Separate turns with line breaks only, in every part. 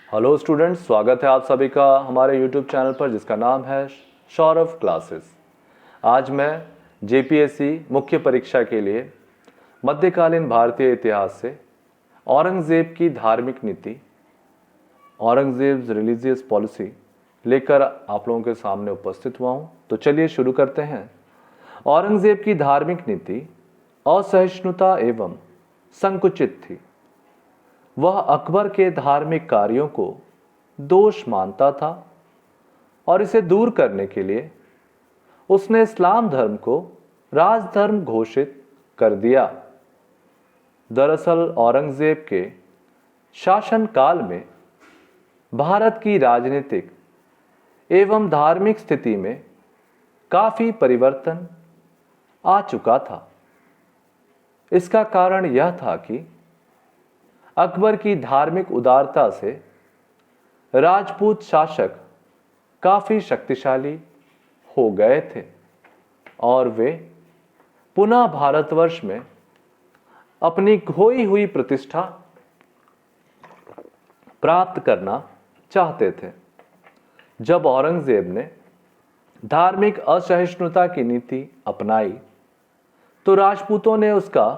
Hello students, स्वागत है आप सभी का हमारे यूट्यूब चैनल पर जिसका नाम है सौरभ क्लासेस। आज मैं जेपीएससी मुख्य परीक्षा के लिए मध्यकालीन भारतीय इतिहास से औरंगज़ेब की धार्मिक नीति, औरंगज़ेब्स रिलीजियस पॉलिसी लेकर आप लोगों के सामने उपस्थित हुआ हूँ। तो चलिए शुरू करते हैं। औरंगज़ेब की धार्मिक नीति असहिष्णुता एवं संकुचित थी। वह अकबर के धार्मिक कार्यों को दोष मानता था और इसे दूर करने के लिए उसने इस्लाम धर्म को राजधर्म घोषित कर दिया। दरअसल औरंगज़ेब के शासनकाल में भारत की राजनीतिक एवं धार्मिक स्थिति में काफ़ी परिवर्तन आ चुका था। इसका कारण यह था कि अकबर की धार्मिक उदारता से राजपूत शासक काफ़ी शक्तिशाली हो गए थे और वे पुनः भारतवर्ष में अपनी खोई हुई प्रतिष्ठा प्राप्त करना चाहते थे। जब औरंगज़ेब ने धार्मिक असहिष्णुता की नीति अपनाई तो राजपूतों ने उसका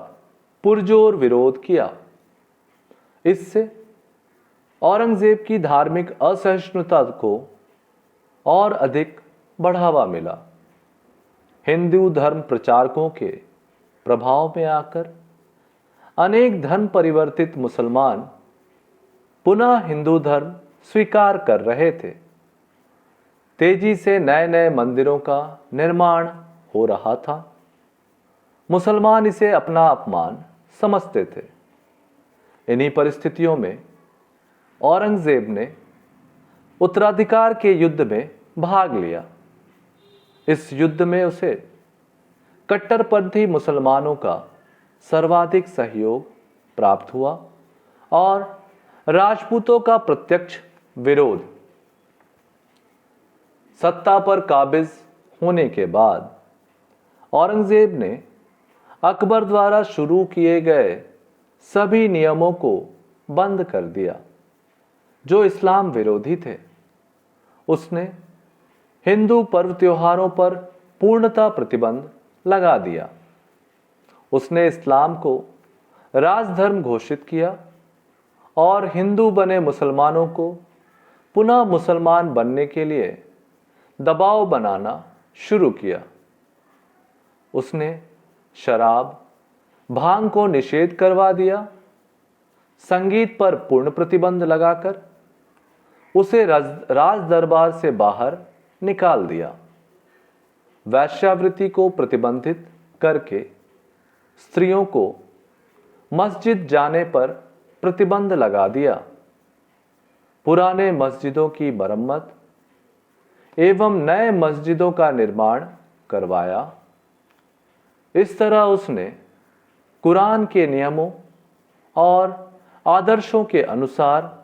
पुरजोर विरोध किया। इससे औरंगज़ेब की धार्मिक असहिष्णुता को और अधिक बढ़ावा मिला। हिंदू धर्म प्रचारकों के प्रभाव में आकर अनेक धर्म परिवर्तित मुसलमान पुनः हिंदू धर्म स्वीकार कर रहे थे। तेजी से नए नए मंदिरों का निर्माण हो रहा था। मुसलमान इसे अपना अपमान समझते थे। इन्हीं परिस्थितियों में औरंगज़ेब ने उत्तराधिकार के युद्ध में भाग लिया। इस युद्ध में उसे कट्टरपंथी मुसलमानों का सर्वाधिक सहयोग प्राप्त हुआ और राजपूतों का प्रत्यक्ष विरोध। सत्ता पर काबिज होने के बाद औरंगज़ेब ने अकबर द्वारा शुरू किए गए सभी नियमों को बंद कर दिया जो इस्लाम विरोधी थे। उसने हिंदू पर्व त्योहारों पर पूर्णतः प्रतिबंध लगा दिया। उसने इस्लाम को राजधर्म घोषित किया और हिंदू बने मुसलमानों को पुनः मुसलमान बनने के लिए दबाव बनाना शुरू किया। उसने शराब, भांग को निषेध करवा दिया। संगीत पर पूर्ण प्रतिबंध लगाकर उसे राज दरबार से बाहर निकाल दिया। वैश्यावृत्ति को प्रतिबंधित करके स्त्रियों को मस्जिद जाने पर प्रतिबंध लगा दिया। पुराने मस्जिदों की मरम्मत एवं नए मस्जिदों का निर्माण करवाया। इस तरह उसने कुरान के नियमों और आदर्शों के अनुसार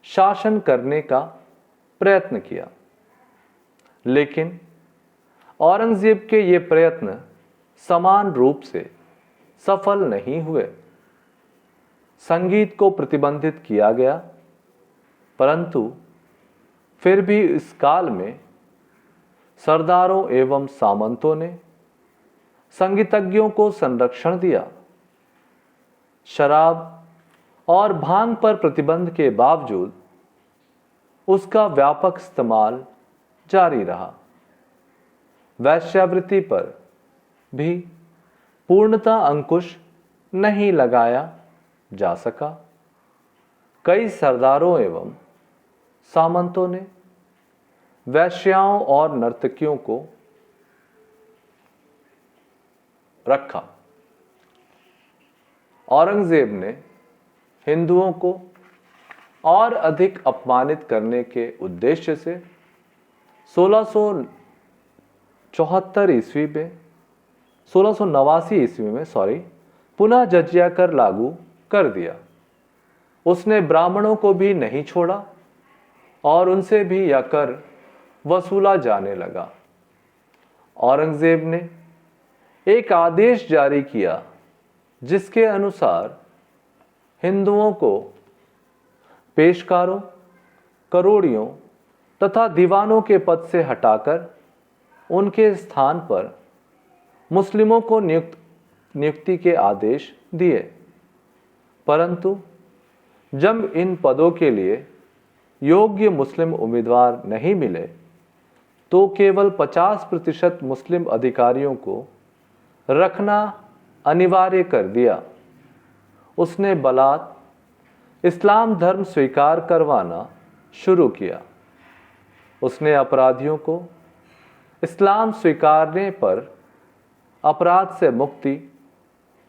शासन करने का प्रयत्न किया। लेकिन औरंगज़ेब के ये प्रयत्न समान रूप से सफल नहीं हुए। संगीत को प्रतिबंधित किया गया, परंतु फिर भी इस काल में सरदारों एवं सामंतों ने संगीतज्ञों को संरक्षण दिया। शराब और भांग पर प्रतिबंध के बावजूद उसका व्यापक इस्तेमाल जारी रहा। वैश्यावृत्ति पर भी पूर्णतः अंकुश नहीं लगाया जा सका। कई सरदारों एवं सामंतों ने वैश्याओं और नर्तकियों को रखा। औरंगज़ेब ने हिंदुओं को और अधिक अपमानित करने के उद्देश्य से 1689 ईस्वी में पुनः जजिया कर लागू कर दिया। उसने ब्राह्मणों को भी नहीं छोड़ा और उनसे भी यह कर वसूला जाने लगा। औरंगज़ेब ने एक आदेश जारी किया जिसके अनुसार हिंदुओं को पेशकारों, करोड़ियों तथा दीवानों के पद से हटाकर उनके स्थान पर मुस्लिमों को नियुक्ति के आदेश दिए। परंतु जब इन पदों के लिए योग्य मुस्लिम उम्मीदवार नहीं मिले तो केवल 50% मुस्लिम अधिकारियों को रखना अनिवार्य कर दिया। उसने बलात् इस्लाम धर्म स्वीकार करवाना शुरू किया। उसने अपराधियों को इस्लाम स्वीकारने पर अपराध से मुक्ति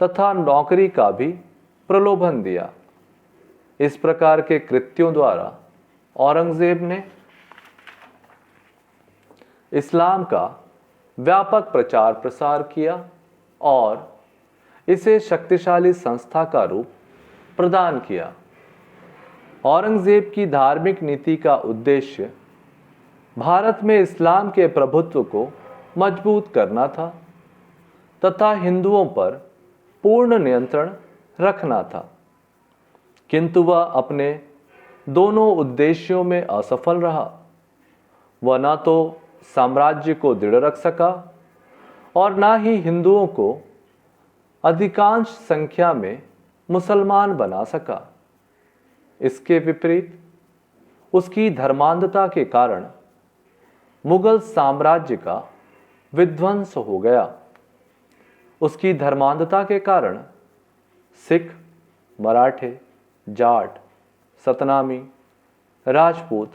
तथा नौकरी का भी प्रलोभन दिया। इस प्रकार के कृत्यों द्वारा औरंगजेब ने इस्लाम का व्यापक प्रचार प्रसार किया और इसे शक्तिशाली संस्था का रूप प्रदान किया। औरंगजेब की धार्मिक नीति का उद्देश्य भारत में इस्लाम के प्रभुत्व को मजबूत करना था तथा हिंदुओं पर पूर्ण नियंत्रण रखना था, किंतु वह अपने दोनों उद्देश्यों में असफल रहा। वह न तो साम्राज्य को दृढ़ रख सका और न ही हिंदुओं को अधिकांश संख्या में मुसलमान बना सका। इसके विपरीत उसकी धर्मांधता के कारण मुगल साम्राज्य का विध्वंस हो गया। उसकी धर्मांधता के कारण सिख, मराठे, जाट, सतनामी, राजपूत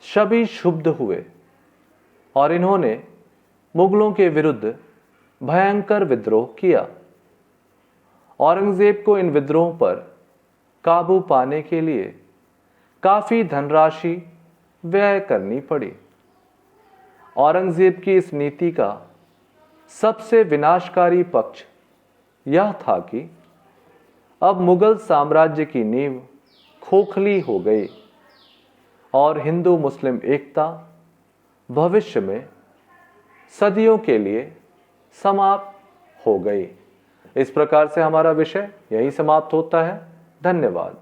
सभी क्षुब्ध हुए और इन्होंने मुगलों के विरुद्ध भयंकर विद्रोह किया। औरंगजेब को इन विद्रोहों पर काबू पाने के लिए काफी धनराशि व्यय करनी पड़ी। औरंगजेब की इस नीति का सबसे विनाशकारी पक्ष यह था कि अब मुगल साम्राज्य की नींव खोखली हो गई और हिंदू मुस्लिम एकता भविष्य में सदियों के लिए समाप्त हो गई। इस प्रकार से हमारा विषय यहीं समाप्त होता है। धन्यवाद।